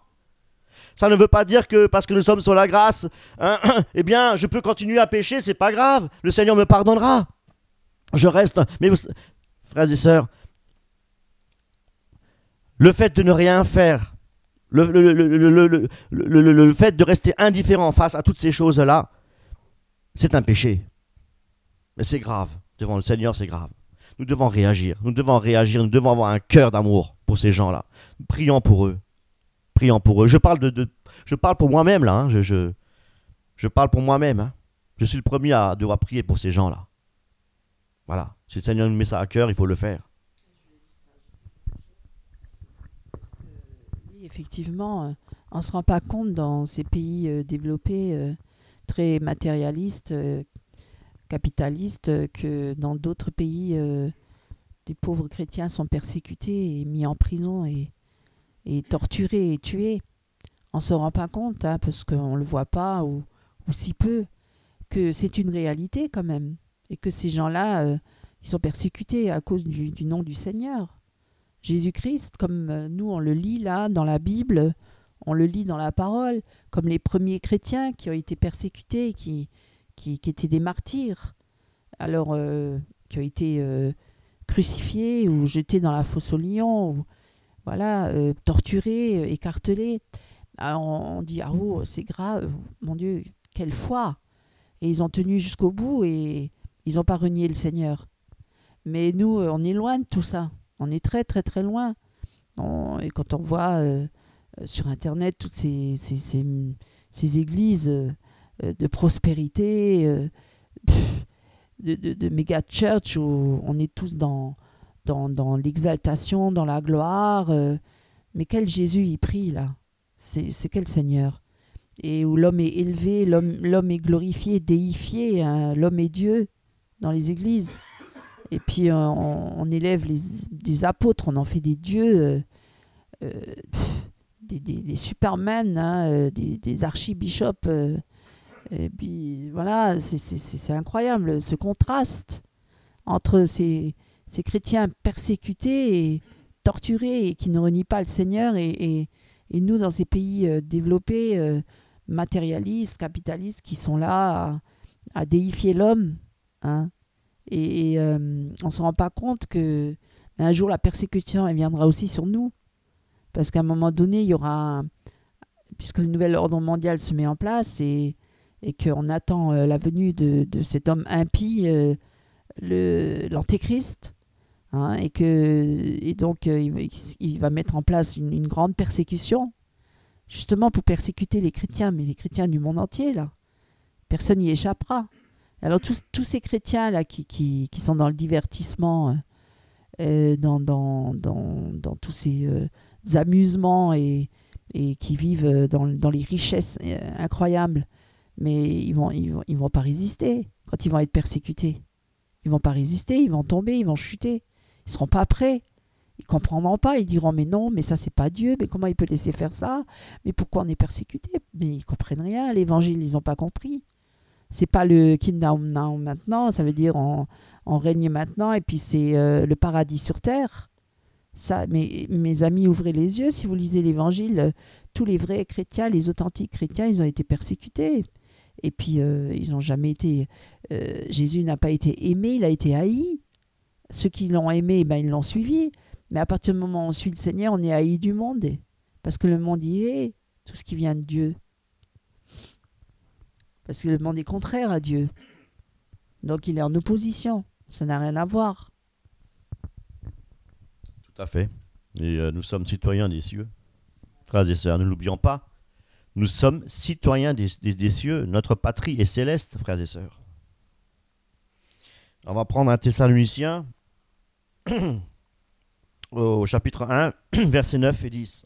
Ça ne veut pas dire que parce que nous sommes sur la grâce, eh bien, je peux continuer à pécher, c'est pas grave. Le Seigneur me pardonnera. Je reste... Mais frères et sœurs, le fait de ne rien faire, le fait de rester indifférent face à toutes ces choses-là, c'est un péché. Mais c'est grave. Devant le Seigneur, c'est grave. Nous devons réagir. Nous devons avoir un cœur d'amour pour ces gens-là. Prions pour eux. Prions pour eux. Je parle pour moi-même, là. Hein. Je parle pour moi-même. Hein. Je suis le premier à devoir prier pour ces gens-là. Voilà. Si le Seigneur nous met ça à cœur, il faut le faire.
Oui, effectivement, on ne se rend pas compte dans ces pays développés, très matérialistes, capitalistes, que dans d'autres pays, des pauvres chrétiens sont persécutés et mis en prison et torturés et tués. On ne se rend pas compte, hein, parce qu'on ne le voit pas, ou si peu, que c'est une réalité quand même. Et que ces gens-là, ils sont persécutés à cause du nom du Seigneur. Jésus-Christ, comme nous on le lit là dans la Bible, on le lit dans la parole, comme les premiers chrétiens qui ont été persécutés, qui étaient des martyrs, alors qui ont été crucifiés ou jetés dans la fosse aux lions, ou voilà, torturés, écartelés. Alors on dit, ah oh, c'est grave, mon Dieu, quelle foi! Et ils ont tenu jusqu'au bout et ils n'ont pas renié le Seigneur. Mais nous, on est loin de tout ça. On est très, très, très loin. Et quand on voit sur Internet toutes ces églises de prospérité, de méga church où on est tous dans l'exaltation, dans la gloire. Mais quel Jésus il prie là? C'est quel Seigneur? et où l'homme est élevé, l'homme est glorifié, déifié, hein, l'homme est Dieu dans les églises. Et puis on élève des apôtres, on en fait des dieux, euh, des supermen, hein, des archibishops. Et puis voilà, c'est incroyable ce contraste entre ces chrétiens persécutés et torturés et qui ne renient pas le Seigneur et nous dans ces pays développés, matérialistes, capitalistes, qui sont là à déifier l'homme. Hein. On ne se rend pas compte que un jour la persécution elle viendra aussi sur nous. Parce qu'à un moment donné, il y aura, puisque le nouvel ordre mondial se met en place et qu'on attend la venue de cet homme impie, l'antéchrist, hein, et donc il va mettre en place une grande persécution, justement pour persécuter les chrétiens, mais les chrétiens du monde entier, là. Personne n'y échappera. Alors tous ces chrétiens là qui sont dans le divertissement, dans tous ces amusements et qui vivent dans les richesses incroyables, mais ils vont pas résister quand ils vont être persécutés. Ils vont pas résister, ils vont tomber, ils vont chuter. Ils seront pas prêts. Ils comprendront pas. Ils diront mais non, mais ça c'est pas Dieu. Mais comment il peut laisser faire ça? Mais pourquoi on est persécuté? Mais ils comprennent rien. L'évangile, ils ont pas compris. C'est pas le kingdom now maintenant. Ça veut dire on règne maintenant et puis c'est le paradis sur terre. Ça, mes amis, ouvrez les yeux. Si vous lisez l'évangile, tous les vrais chrétiens, les authentiques chrétiens, ils ont été persécutés. Et puis, ils n'ont jamais été... Jésus n'a pas été aimé, il a été haï. Ceux qui l'ont aimé, ben, ils l'ont suivi. Mais à partir du moment où on suit le Seigneur, on est haï du monde. Parce que le monde y est, tout ce qui vient de Dieu. Parce que le monde est contraire à Dieu. Donc, il est en opposition. Ça n'a rien à voir.
Tout à fait. Et nous sommes citoyens des cieux. Frères et sœurs, ne l'oublions pas. Nous sommes citoyens des cieux. Notre patrie est céleste, frères et sœurs. On va prendre un Thessaloniciens au chapitre 1, versets 9 et 10.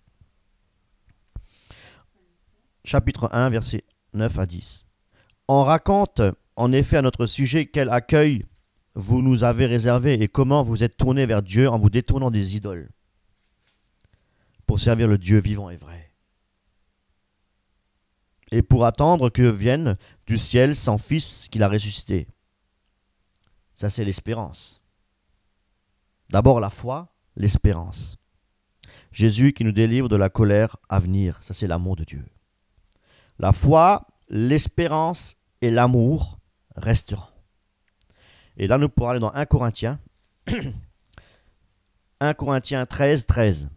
Chapitre 1, versets 9 à 10. On raconte en effet à notre sujet quel accueil vous nous avez réservé et comment vous êtes tournés vers Dieu en vous détournant des idoles pour servir le Dieu vivant et vrai. Et pour attendre que vienne du ciel son Fils qu'il a ressuscité. Ça, c'est l'espérance. D'abord la foi, l'espérance. Jésus qui nous délivre de la colère à venir. Ça, c'est l'amour de Dieu. La foi, l'espérance et l'amour resteront. Et là, nous pourrons aller dans 1 Corinthiens. 1 Corinthiens 13, 13.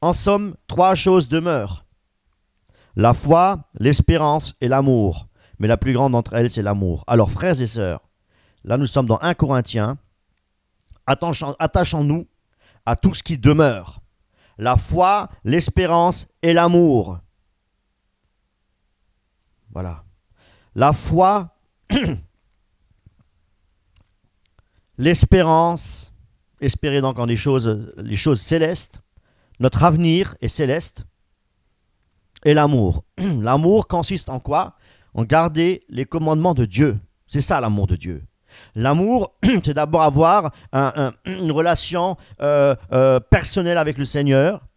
En somme, 3 choses demeurent. La foi, l'espérance et l'amour. Mais la plus grande d'entre elles, c'est l'amour. Alors, frères et sœurs, là, nous sommes dans 1 Corinthiens. Attachons-nous à tout ce qui demeure. La foi, l'espérance et l'amour. Voilà. La foi, l'espérance, espérer donc en les choses célestes. Notre avenir est céleste. Et l'amour. L'amour consiste en quoi? En garder les commandements de Dieu. C'est ça l'amour de Dieu. L'amour, c'est d'abord avoir une relation personnelle avec le Seigneur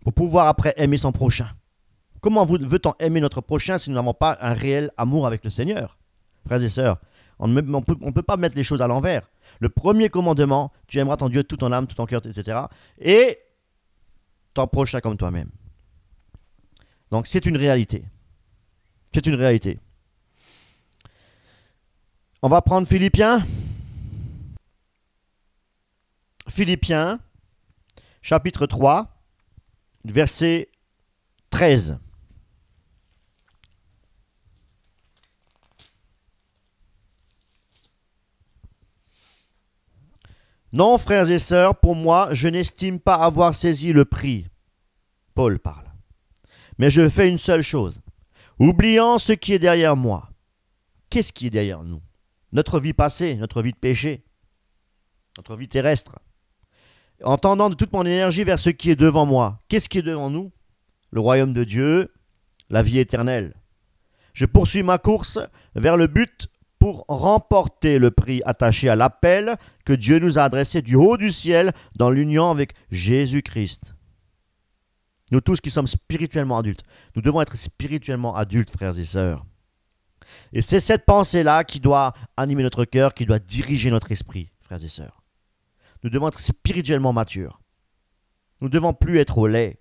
pour pouvoir après aimer son prochain. Comment veut-on aimer notre prochain si nous n'avons pas un réel amour avec le Seigneur? Frères et sœurs, on ne peut pas mettre les choses à l'envers. Le premier commandement, tu aimeras ton Dieu de toute ton âme, tout ton cœur, etc. Et ton prochain comme toi-même. Donc c'est une réalité. C'est une réalité. On va prendre Philippiens. Philippiens, chapitre 3, verset 13. Non, frères et sœurs, pour moi, je n'estime pas avoir saisi le prix. Paul parle. Mais je fais une seule chose. Oubliant ce qui est derrière moi. Qu'est-ce qui est derrière nous? Notre vie passée, notre vie de péché, notre vie terrestre. En tendant de toute mon énergie vers ce qui est devant moi. Qu'est-ce qui est devant nous? le royaume de Dieu, la vie éternelle. Je poursuis ma course vers le but pour remporter le prix attaché à l'appel que Dieu nous a adressé du haut du ciel dans l'union avec Jésus-Christ. Nous tous qui sommes spirituellement adultes, nous devons être spirituellement adultes, frères et sœurs. Et c'est cette pensée-là qui doit animer notre cœur, qui doit diriger notre esprit, frères et sœurs. Nous devons être spirituellement matures. Nous ne devons plus être au lait.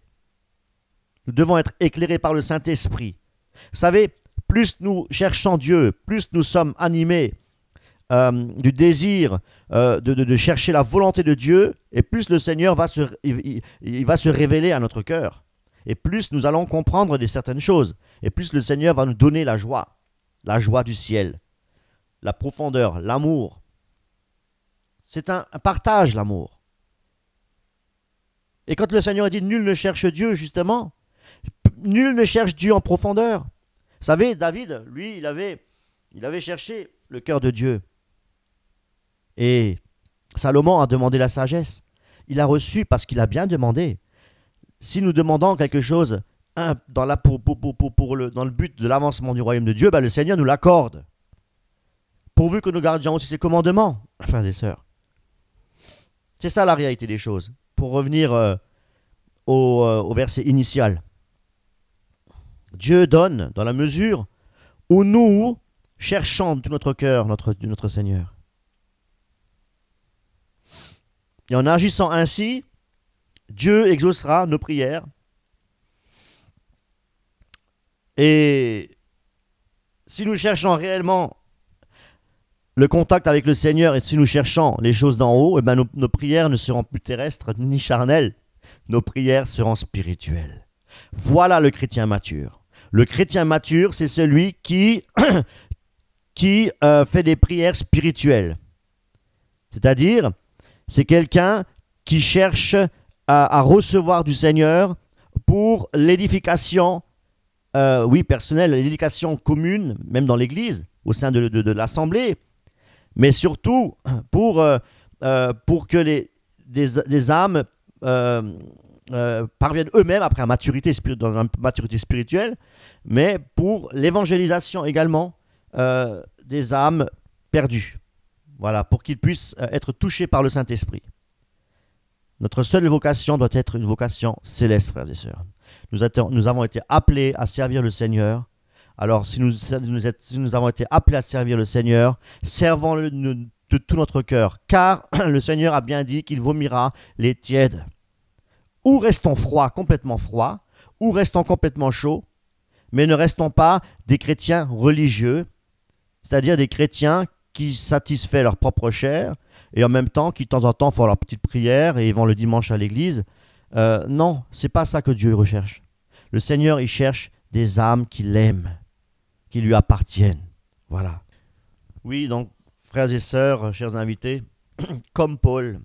Nous devons être éclairés par le Saint-Esprit. Vous savez, plus nous cherchons Dieu, plus nous sommes animés du désir de chercher la volonté de Dieu, et plus le Seigneur va se révéler à notre cœur. Et plus nous allons comprendre certaines choses. Et plus le Seigneur va nous donner la joie du ciel, la profondeur, l'amour. C'est un partage, l'amour. Et quand le Seigneur dit « Nul ne cherche Dieu », justement, nul ne cherche Dieu en profondeur. Vous savez, David, lui, il avait cherché le cœur de Dieu. Et Salomon a demandé la sagesse. Il a reçu parce qu'il a bien demandé. Si nous demandons quelque chose dans le but de l'avancement du royaume de Dieu, le Seigneur nous l'accorde. Pourvu que nous gardions aussi ses commandements, frères et sœurs. C'est ça la réalité des choses. Pour revenir au verset initial. Dieu donne dans la mesure où nous cherchons de tout notre cœur notre Seigneur. Et en agissant ainsi, Dieu exaucera nos prières. Et si nous cherchons réellement le contact avec le Seigneur et si nous cherchons les choses d'en haut, nos prières ne seront plus terrestres ni charnelles. Nos prières seront spirituelles. Voilà le chrétien mature. Le chrétien mature, c'est celui qui fait des prières spirituelles. C'est-à-dire, c'est quelqu'un qui cherche à recevoir du Seigneur pour l'édification personnelle, l'édification commune, même dans l'Église, au sein de l'Assemblée, mais surtout pour que des âmes parviennent eux-mêmes après dans la maturité spirituelle, mais pour l'évangélisation également des âmes perdues. Voilà, pour qu'ils puissent être touchés par le Saint-Esprit. Notre seule vocation doit être une vocation céleste, frères et sœurs. Nous avons été appelés à servir le Seigneur. Alors, si nous avons été appelés à servir le Seigneur, servons-le de tout notre cœur, car le Seigneur a bien dit qu'il vomira les tièdes. Ou restons complètement froids, ou restons complètement chauds, mais ne restons pas des chrétiens religieux, c'est-à-dire des chrétiens qui satisfait leur propre chair et en même temps qui de temps en temps font leur petite prière et ils vont le dimanche à l'église. Non, c'est pas ça que Dieu recherche. Le Seigneur, il cherche des âmes qui l'aiment, qui lui appartiennent. Voilà. Oui, donc, frères et sœurs, chers invités, comme Paul,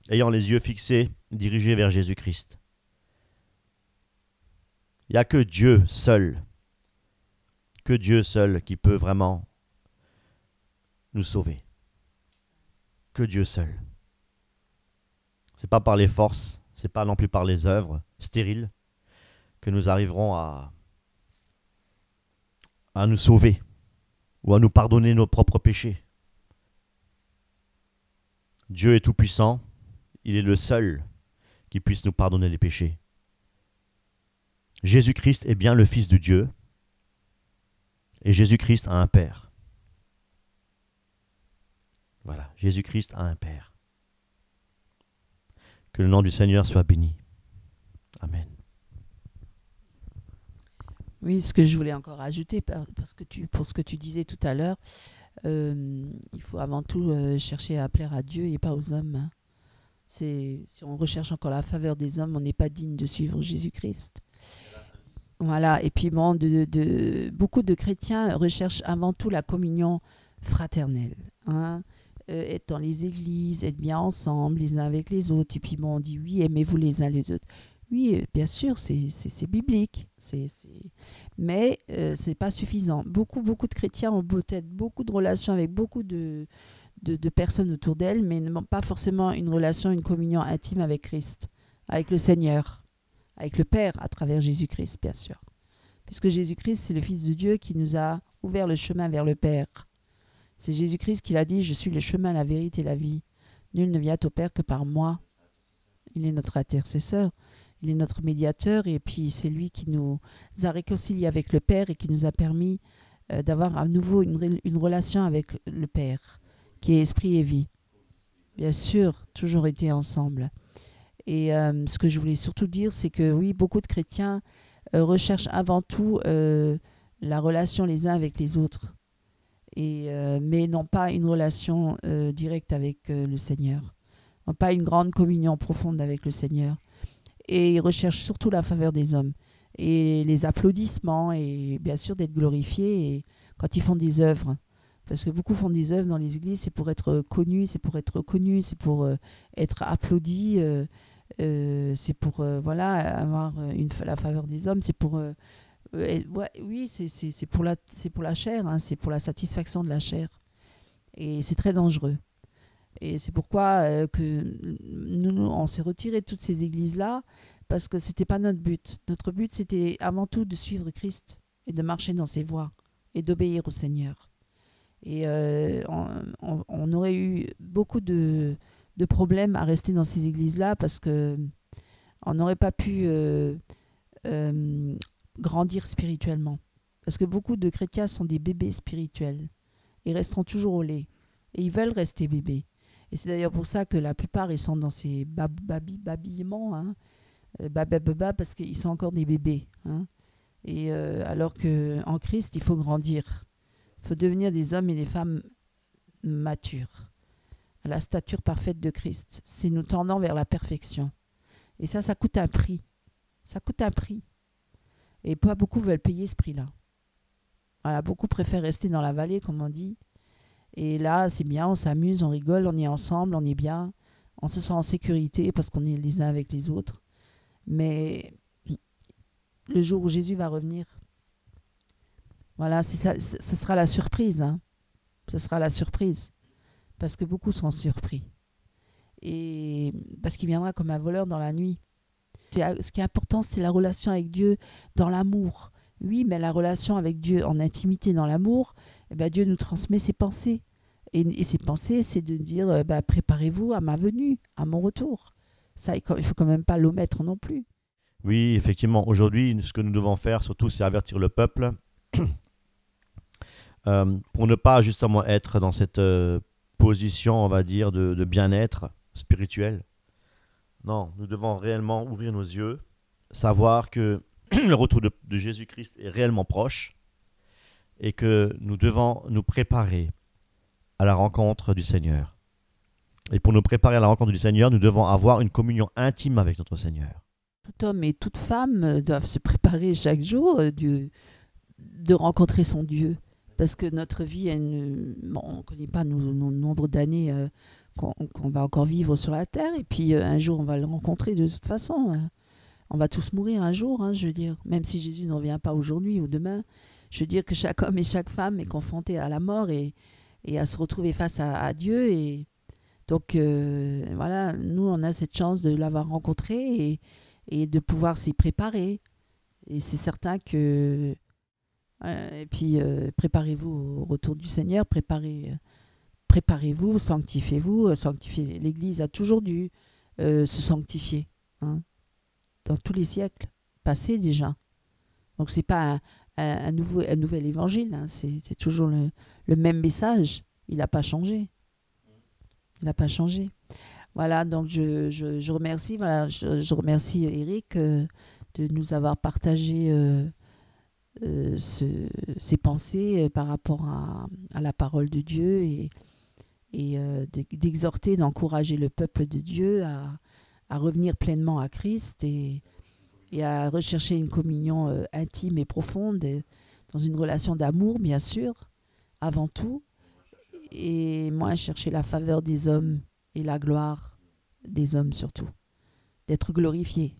ayant les yeux fixés, dirigés vers Jésus-Christ. Il n'y a que Dieu seul qui peut vraiment nous sauver. Que Dieu seul. C'est pas par les forces, c'est pas non plus par les œuvres stériles que nous arriverons à nous sauver ou à nous pardonner nos propres péchés. Dieu est tout-puissant, il est le seul qui puisse nous pardonner les péchés. Jésus-Christ est bien le Fils de Dieu et Jésus-Christ a un Père. Voilà, Jésus-Christ a un Père. Que le nom du Seigneur soit béni. Amen.
Oui, ce que je voulais encore ajouter, pour ce que tu disais tout à l'heure, il faut avant tout chercher à plaire à Dieu et pas aux hommes. Hein. Si on recherche encore la faveur des hommes, on n'est pas digne de suivre Jésus-Christ. Voilà, et puis bon, beaucoup de chrétiens recherchent avant tout la communion fraternelle. Hein. Être dans les églises, être bien ensemble les uns avec les autres. Et puis bon, on dit oui, aimez-vous les uns les autres. Oui, bien sûr, c'est biblique. Mais ce n'est pas suffisant. Beaucoup de chrétiens ont peut-être beaucoup de relations avec beaucoup de personnes autour d'elles, mais n'ont pas forcément une relation, une communion intime avec Christ, avec le Seigneur. avec le Père à travers Jésus-Christ, bien sûr. Puisque Jésus-Christ, c'est le Fils de Dieu qui nous a ouvert le chemin vers le Père. C'est Jésus-Christ qui l'a dit, je suis le chemin, la vérité et la vie. Nul ne vient au Père que par moi. Il est notre intercesseur, il est notre médiateur et puis c'est lui qui nous a réconciliés avec le Père et qui nous a permis d'avoir à nouveau une relation avec le Père, qui est esprit et vie. Bien sûr, toujours été ensemble. Et ce que je voulais surtout dire, c'est que oui, beaucoup de chrétiens recherchent avant tout la relation les uns avec les autres, mais n'ont pas une relation directe avec le Seigneur, n'ont pas une grande communion profonde avec le Seigneur. Et ils recherchent surtout la faveur des hommes et les applaudissements et bien sûr d'être glorifiés et quand ils font des œuvres. Parce que beaucoup font des œuvres dans les églises, c'est pour être connus, c'est pour être reconnus, c'est pour être applaudis, c'est pour voilà, avoir la faveur des hommes, c'est pour... oui, c'est pour la chair, hein, c'est pour la satisfaction de la chair. Et c'est très dangereux. Et c'est pourquoi que nous, on s'est retiré de toutes ces églises-là, parce que ce n'était pas notre but. Notre but, c'était avant tout de suivre Christ et de marcher dans ses voies et d'obéir au Seigneur. Et on aurait eu beaucoup de problèmes à rester dans ces églises-là, parce qu'on n'aurait pas pu grandir spirituellement. Parce que beaucoup de chrétiens sont des bébés spirituels. Ils resteront toujours au lait. Et ils veulent rester bébés. Et c'est d'ailleurs pour ça que la plupart, ils sont dans ces babillements, hein, parce qu'ils sont encore des bébés. Hein. Et alors qu'en Christ, il faut grandir. Il faut devenir des hommes et des femmes matures, à la stature parfaite de Christ. C'est nous tendant vers la perfection. Et ça coûte un prix. Ça coûte un prix. Et pas beaucoup veulent payer ce prix-là. Voilà, beaucoup préfèrent rester dans la vallée, comme on dit. Et là, c'est bien, on s'amuse, on rigole, on est ensemble, on est bien. On se sent en sécurité parce qu'on est les uns avec les autres. Mais le jour où Jésus va revenir, voilà, ça sera la surprise. Hein. Ce sera la surprise. Parce que beaucoup seront surpris. Et parce qu'il viendra comme un voleur dans la nuit. Ce qui est important, c'est la relation avec Dieu dans l'amour. Oui, mais la relation avec Dieu en intimité, dans l'amour, eh ben, Dieu nous transmet ses pensées. Et ses pensées, c'est de dire, préparez-vous à ma venue, à mon retour. Ça, il ne faut quand même pas l'omettre non plus.
Oui, effectivement, aujourd'hui, ce que nous devons faire, surtout, c'est avertir le peuple pour ne pas justement être dans cette position, on va dire, de bien-être spirituel. Non, nous devons réellement ouvrir nos yeux, savoir que le retour de Jésus-Christ est réellement proche et que nous devons nous préparer à la rencontre du Seigneur. Et pour nous préparer à la rencontre du Seigneur, nous devons avoir une communion intime avec notre Seigneur.
Tout homme et toute femme doivent se préparer chaque jour de rencontrer son Dieu. Parce que notre vie, on ne connaît pas nos nombre d'années qu'on va encore vivre sur la terre. Et puis un jour, on va le rencontrer de toute façon. Hein. On va tous mourir un jour, hein, je veux dire. Même si Jésus ne revient pas aujourd'hui ou demain, je veux dire que chaque homme et chaque femme est confronté à la mort et à se retrouver face à Dieu. Et donc, voilà, nous, on a cette chance de l'avoir rencontré et de pouvoir s'y préparer. Et c'est certain que... et puis, préparez-vous au retour du Seigneur, préparez-vous, sanctifiez-vous. L'Église a toujours dû se sanctifier, hein, dans tous les siècles passés déjà. Donc, ce n'est pas un nouvel évangile, hein, c'est toujours le même message. Il n'a pas changé. Il n'a pas changé. Voilà, donc je remercie, je remercie Eric de nous avoir partagé ses pensées par rapport à la parole de Dieu et d'exhorter, d'encourager le peuple de Dieu à revenir pleinement à Christ et à rechercher une communion intime et profonde dans une relation d'amour, bien sûr, avant tout, et moins chercher la faveur des hommes et la gloire des hommes surtout, d'être glorifié.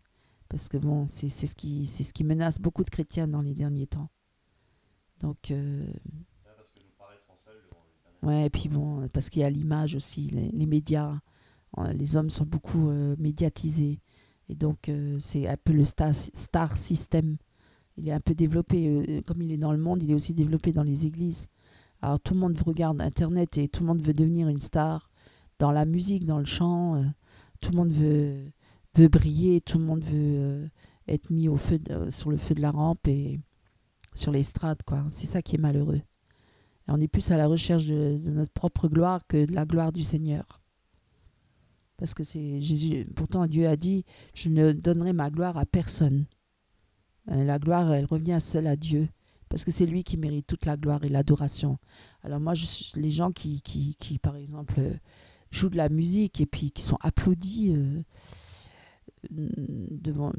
Parce que bon, c'est ce qui menace beaucoup de chrétiens dans les derniers temps. Donc, ouais, et puis bon, parce qu'il y a l'image aussi, les médias, les hommes sont beaucoup médiatisés. Et donc, c'est un peu le star system. Il est un peu développé, comme il est dans le monde, il est aussi développé dans les églises. Alors tout le monde regarde Internet et tout le monde veut devenir une star dans la musique, dans le chant. Tout le monde veut briller, tout le monde veut être mis sur le feu de la rampe et sur l'estrade, quoi. C'est ça qui est malheureux. Et on est plus à la recherche de notre propre gloire que de la gloire du Seigneur. Parce que c'est Jésus. Pourtant, Dieu a dit, je ne donnerai ma gloire à personne. La gloire, elle revient seule à Dieu. Parce que c'est lui qui mérite toute la gloire et l'adoration. Alors moi, les gens qui par exemple, jouent de la musique et puis qui sont applaudis devant...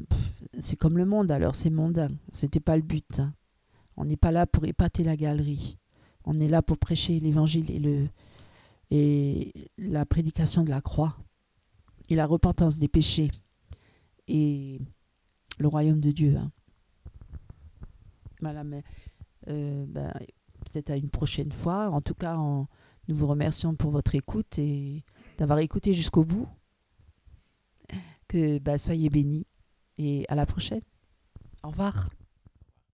C'est comme le monde, alors c'est mondain. C'était pas le but. Hein. On n'est pas là pour épater la galerie. On est là pour prêcher l'évangile et la prédication de la croix et la repentance des péchés et le royaume de Dieu. Hein. Voilà, mais peut-être à une prochaine fois. En tout cas, nous vous remercions pour votre écoute et d'avoir écouté jusqu'au bout. Que soyez bénis et à la prochaine. Au revoir.